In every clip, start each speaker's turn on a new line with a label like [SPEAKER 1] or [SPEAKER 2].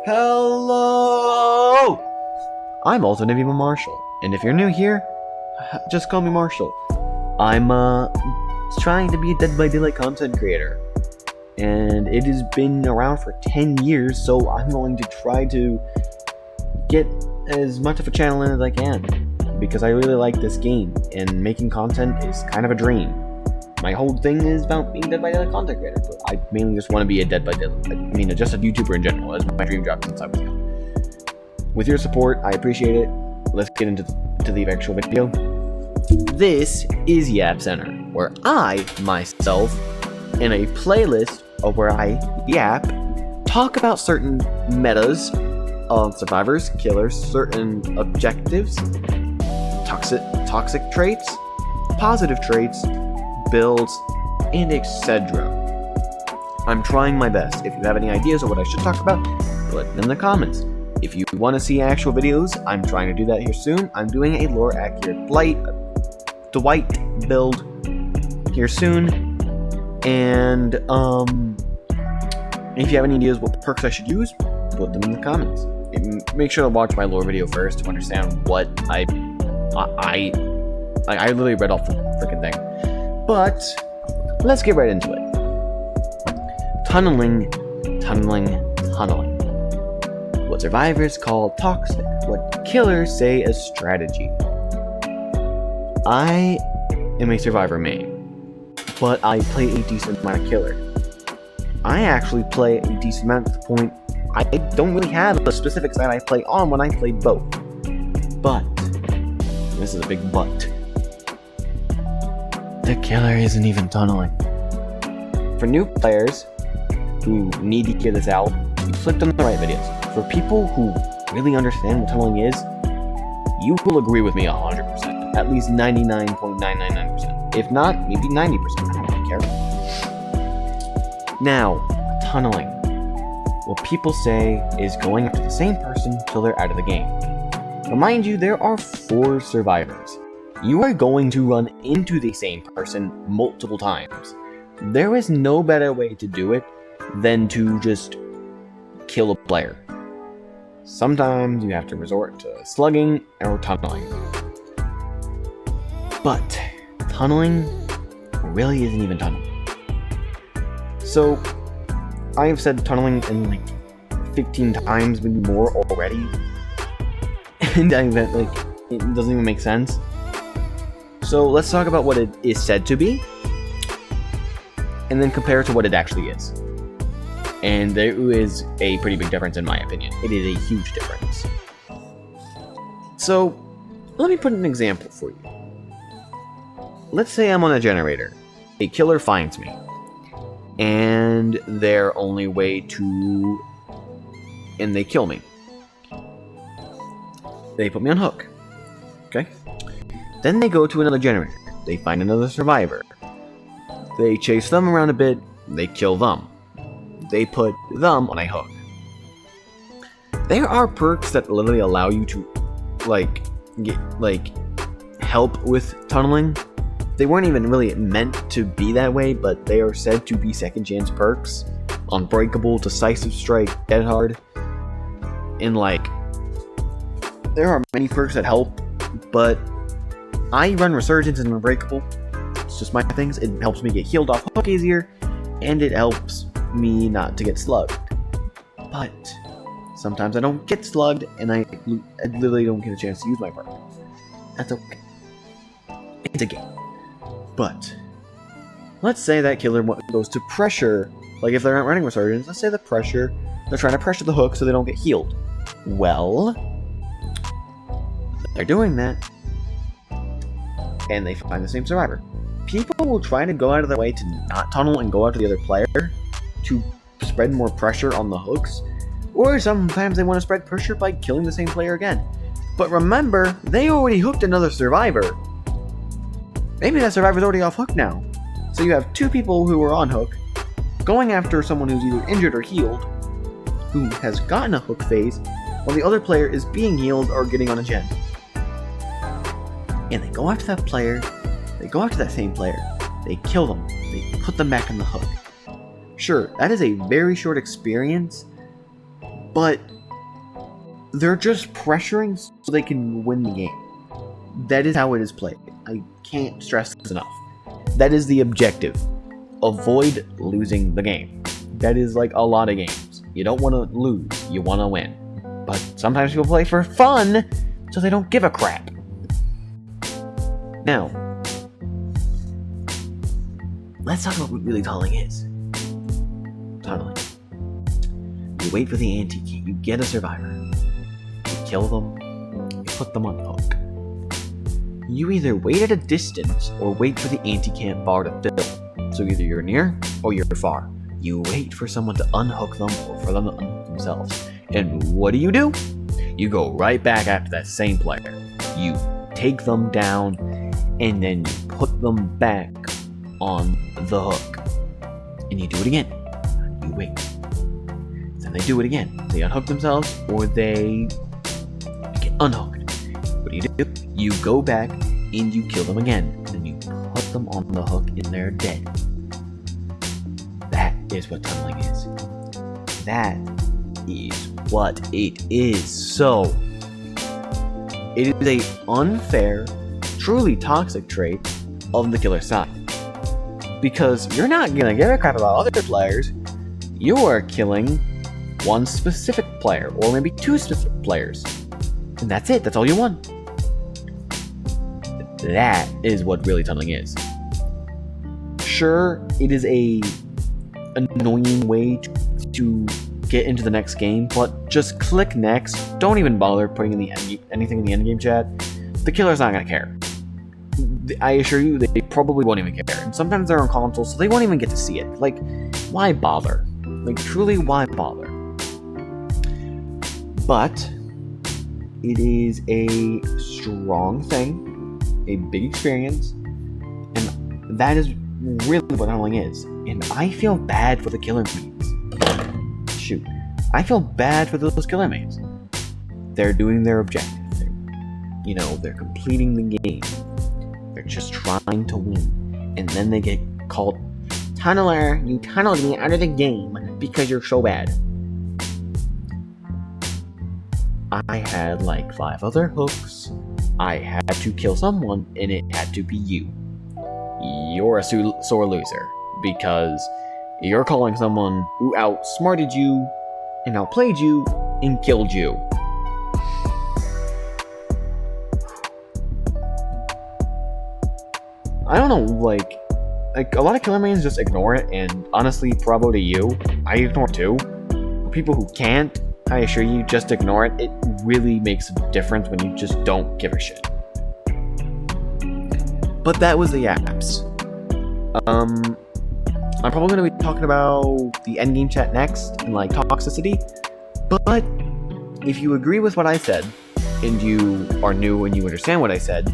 [SPEAKER 1] Hello! I'm Alternate Evil Marshall, and if you're new here, just call me Marshall. I'm trying to be a Dead by Daylight content creator, and it has been around for 10 years, so I'm going to try to get as much of a channel in as I can, because I really like this game, and making content is kind of a dream. My whole thing is about being Dead by Daylight content creator, but I mainly just want to be a Dead by Daylight, just a YouTuber in general. That's my dream job since I was young. With your support, I appreciate it. Let's get into the actual video. This is Yap Center, where I, myself, in a playlist of where I yap, talk about certain metas of survivors, killers, certain objectives, toxic traits, positive traits, builds, and etc. I'm trying my best. If you have any ideas of what I should talk about, put them in the comments. If you want to see actual videos, I'm trying to do that here soon. I'm doing a lore accurate Dwight build here soon. And if you have any ideas what perks I should use, put them in the comments. And make sure to watch my lore video first to understand what I literally read off the freaking thing. But let's get right into it. Tunneling. What survivors call toxic, what killers say is strategy. I am a survivor main, but I play a decent amount of killer. I actually play a decent amount to the point I don't really have a specific side I play on when I play both. But, this is a big but, the killer isn't even tunneling. For new players who need to hear this out, you clicked on the right videos. For people who really understand what tunneling is, you will agree with me 100%. At least 99.999%. If not, maybe 90%. I don't really care. Now, tunneling. What people say is going after the same person till they're out of the game. Remind you, there are 4 survivors. You are going to run into the same person multiple times. There is no better way to do it than to just kill a player. Sometimes you have to resort to slugging or tunneling. But tunneling really isn't even tunneling. So, I have said tunneling in like 15 times, maybe more already. And it doesn't even make sense. So let's talk about what it is said to be, and then compare it to what it actually is. And there is a pretty big difference in my opinion. It is a huge difference. So, let me put an example for you. Let's say I'm on a generator. A killer finds me. And their only way to... and they kill me. They put me on hook. Okay? Then they go to another generator. They find another survivor. They chase them around a bit. They kill them. They put them on a hook. There are perks that literally allow you to, help with tunneling. They weren't even really meant to be that way, but they are said to be second chance perks. Unbreakable, Decisive Strike, Dead Hard. And there are many perks that help, but I run Resurgence and Unbreakable. It's just my things. It helps me get healed off hook easier, and it helps me not to get slugged. But sometimes I don't get slugged, and I literally don't get a chance to use my perk. That's okay. It's a game. But let's say that killer goes to pressure, if they're not running Resurgence, let's say they're trying to pressure the hook so they don't get healed. Well, they're doing that, and they find the same survivor. People will try to go out of their way to not tunnel and go after the other player to spread more pressure on the hooks, or sometimes they want to spread pressure by killing the same player again. But remember, they already hooked another survivor. Maybe that survivor's already off hook now. So you have 2 people who are on hook, going after someone who's either injured or healed, who has gotten a hook phase, while the other player is being healed or getting on a gen. And they go after that player, they go after that same player, they kill them, they put them back on the hook. Sure, that is a very short experience, but they're just pressuring so they can win the game. That is how it is played. I can't stress this enough. That is the objective. Avoid losing the game. That is like a lot of games. You don't want to lose, you want to win. But sometimes people play for fun, so they don't give a crap. Now, let's talk about what really tunneling is. Tunneling. You wait for the anti-key, you get a survivor. You kill them, you put them on the hook. You either wait at a distance or wait for the anti-camp bar to fill. So either you're near or you're far. You wait for someone to unhook them or for them to unhook themselves. And what do? You go right back after that same player. You take them down and then you put them back on the hook. And you do it again. You wait. Then they do it again. They unhook themselves or they get unhooked. What do? You go back and you kill them again. And then you put them on the hook and they're dead. That is what tunneling is. That is what it is. So, it is a unfair, truly toxic trait of the killer side. Because you're not gonna give a crap about other players. You are killing one specific player, or maybe two specific players. And that's it, that's all you want. That is what really tunneling is. Sure, it is a annoying way to get into the next game, but just click next. Don't even bother putting in anything in the endgame chat. The killer's not gonna care. I assure you, they probably won't even care. And sometimes they're on console, so they won't even get to see it. Like, why bother? Like, truly, why bother? But it is a strong thing, a big experience, and that is really what tunneling is. And I feel bad for the killer mains. Shoot. I feel bad for those killer mains. They're doing their objective. They're completing the game. They're just trying to win. And then they get called, "Tunneler, you tunneled me out of the game because you're so bad." I had like 5 other hooks. I had to kill someone, and it had to be you. You're a sore loser, because you're calling someone who outsmarted you, and outplayed you, and killed you. I don't know, like a lot of killer mains just ignore it, and honestly, bravo to you. I ignore it too. For people who can't, I assure you, just ignore it. It really makes a difference when you just don't give a shit. But that was the apps. I'm probably going to be talking about the endgame chat next, and like toxicity. But if you agree with what I said, and you are new and you understand what I said,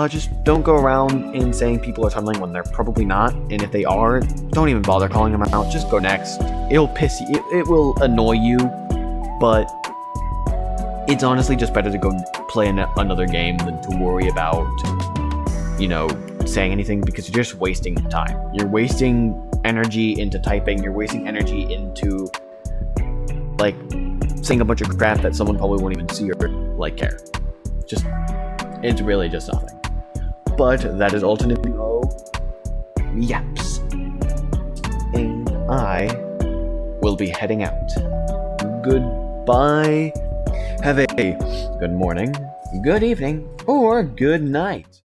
[SPEAKER 1] just don't go around and saying people are tunneling when they're probably not. And if they are, don't even bother calling them out. Just go next. It'll piss you. It will annoy you, but it's honestly just better to go play another game than to worry about, saying anything, because you're just wasting time. You're wasting energy into typing. You're wasting energy into like saying a bunch of crap that someone probably won't even see or like care. It's really just nothing. But that is ultimately yaps. And I will be heading out. Goodbye. Have a good morning, good evening, or good night.